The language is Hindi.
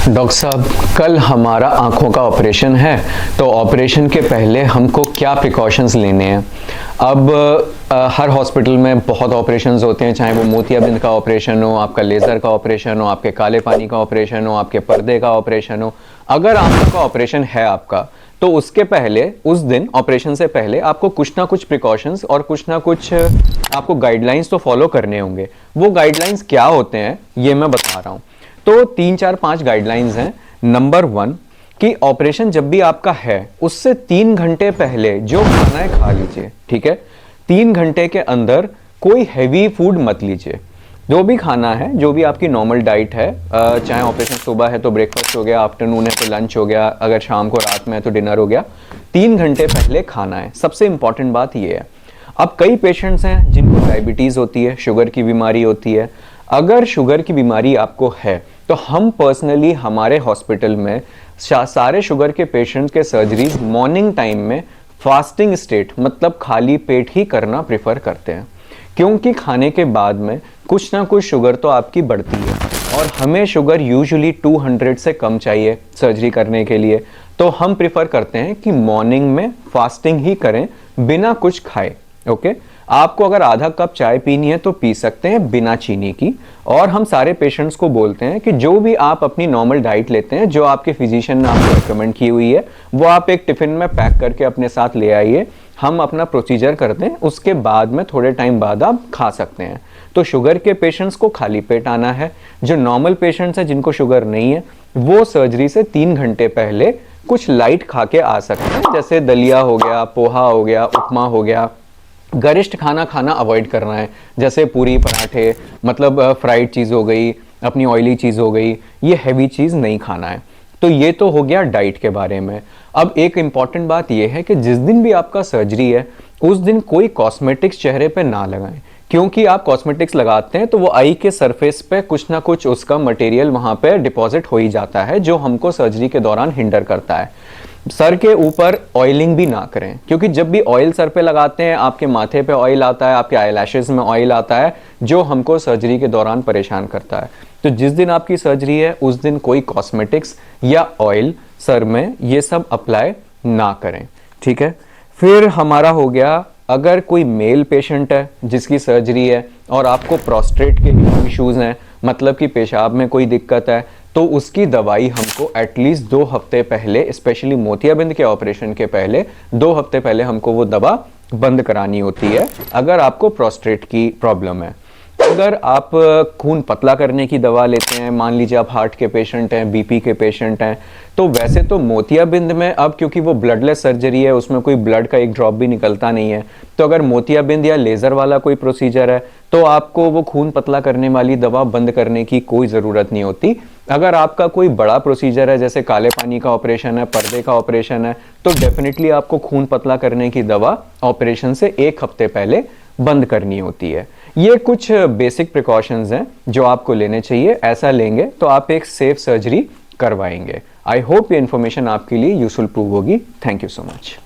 डॉक्टर साहब, कल हमारा आँखों का ऑपरेशन है, तो ऑपरेशन के पहले हमको क्या प्रिकॉशंस लेने हैं। अब हर हॉस्पिटल में बहुत ऑपरेशंस होते हैं, चाहे वो मोतियाबिंद का ऑपरेशन हो, आपका लेज़र का ऑपरेशन हो, आपके काले पानी का ऑपरेशन हो, आपके पर्दे का ऑपरेशन हो। अगर आँखों का ऑपरेशन है आपका, तो उसके पहले, उस दिन ऑपरेशन से पहले आपको कुछ ना कुछ प्रिकॉशंस और कुछ ना कुछ आपको गाइडलाइंस तो फॉलो करने होंगे। वो गाइडलाइंस क्या होते हैं ये मैं बता रहा हूँ। तो 3-4-5 गाइडलाइंस हैं। नंबर 1 कि ऑपरेशन जब भी आपका है उससे 3 घंटे पहले जो खाना है खा लीजिए, ठीक है। 3 घंटे के अंदर कोई हैवी फूड मत लीजिए। जो भी खाना है, जो भी आपकी नॉर्मल डाइट है, चाहे ऑपरेशन सुबह है तो ब्रेकफास्ट हो गया, आफ्टरनून है तो लंच हो गया, अगर शाम को रात में है तो डिनर हो गया, 3 घंटे पहले खाना है। सबसे इंपॉर्टेंट बात ये है। अब कई पेशेंट्स हैं जिनको डायबिटीज़ होती है, शुगर की बीमारी होती है। अगर शुगर की बीमारी आपको है तो हम पर्सनली हमारे हॉस्पिटल में सारे शुगर के पेशेंट के सर्जरीज मॉर्निंग टाइम में फास्टिंग स्टेट, मतलब खाली पेट ही करना प्रेफर करते हैं, क्योंकि खाने के बाद में कुछ ना कुछ शुगर तो आपकी बढ़ती है और हमें शुगर यूजुअली 200 से कम चाहिए सर्जरी करने के लिए। तो हम प्रेफर करते हैं कि मॉर्निंग में फास्टिंग ही करें बिना कुछ खाए। ओके, आपको अगर आधा कप चाय पीनी है तो पी सकते हैं बिना चीनी की। और हम सारे पेशेंट्स को बोलते हैं कि जो भी आप अपनी नॉर्मल डाइट लेते हैं, जो आपके फिजिशियन ने आपको रिकमेंड की हुई है, वो आप एक टिफिन में पैक करके अपने साथ ले आइए। हम अपना प्रोसीजर करते हैं, उसके बाद में थोड़े टाइम बाद आप खा सकते हैं। तो शुगर के पेशेंट्स को खाली पेट आना है। जो नॉर्मल पेशेंट्स हैं जिनको शुगर नहीं है, वो सर्जरी से 3 घंटे पहले कुछ लाइट खा के आ सकते हैं, जैसे दलिया हो गया, पोहा हो गया, उपमा हो गया। गरिष्ठ खाना खाना अवॉइड करना है, जैसे पूरी पराठे, मतलब फ्राइड चीज़ हो गई, अपनी ऑयली चीज़ हो गई, ये हैवी चीज़ नहीं खाना है। तो ये तो हो गया डाइट के बारे में। अब एक इम्पॉर्टेंट बात ये है कि जिस दिन भी आपका सर्जरी है उस दिन कोई कॉस्मेटिक्स चेहरे पे ना लगाएं, क्योंकि आप कॉस्मेटिक्स लगाते हैं तो वो आई के सरफेस पे कुछ ना कुछ उसका मटेरियल वहाँ पे डिपॉजिट हो ही जाता है, जो हमको सर्जरी के दौरान हिंडर करता है। सर के ऊपर ऑयलिंग भी ना करें, क्योंकि जब भी ऑयल सर पे लगाते हैं आपके माथे पे ऑयल आता है, आपके आईलैशेस में ऑयल आता है, जो हमको सर्जरी के दौरान परेशान करता है। तो जिस दिन आपकी सर्जरी है उस दिन कोई कॉस्मेटिक्स या ऑयल सर में ये सब अप्लाई ना करें, ठीक है। फिर हमारा हो गया, अगर कोई मेल पेशेंट है जिसकी सर्जरी है और आपको प्रोस्टेट के इश्यूज हैं, मतलब कि पेशाब में कोई दिक्कत है, तो उसकी दवाई हमको एटलीस्ट 2 हफ्ते पहले, स्पेशली मोतियाबिंद के ऑपरेशन के पहले 2 हफ्ते पहले हमको वो दवा बंद करानी होती है, अगर आपको प्रोस्टेट की प्रॉब्लम है। अगर आप खून पतला करने की दवा लेते हैं, मान लीजिए आप हार्ट के पेशेंट हैं, बीपी के पेशेंट हैं, तो वैसे तो मोतियाबिंद में अब क्योंकि वो ब्लडलेस सर्जरी है, उसमें कोई ब्लड का एक ड्रॉप भी निकलता नहीं है, तो अगर मोतियाबिंद या लेज़र वाला कोई प्रोसीजर है तो आपको वो खून पतला करने वाली दवा बंद करने की कोई ज़रूरत नहीं होती। अगर आपका कोई बड़ा प्रोसीजर है, जैसे काले पानी का ऑपरेशन है, पर्दे का ऑपरेशन है, तो डेफिनेटली आपको खून पतला करने की दवा ऑपरेशन से 1 हफ्ते पहले बंद करनी होती है। ये कुछ बेसिक प्रिकॉशंस हैं जो आपको लेने चाहिए। ऐसा लेंगे तो आप एक सेफ सर्जरी करवाएंगे। आई होप ये इन्फॉर्मेशन आपके लिए यूजफुल प्रूव होगी। Thank you so much.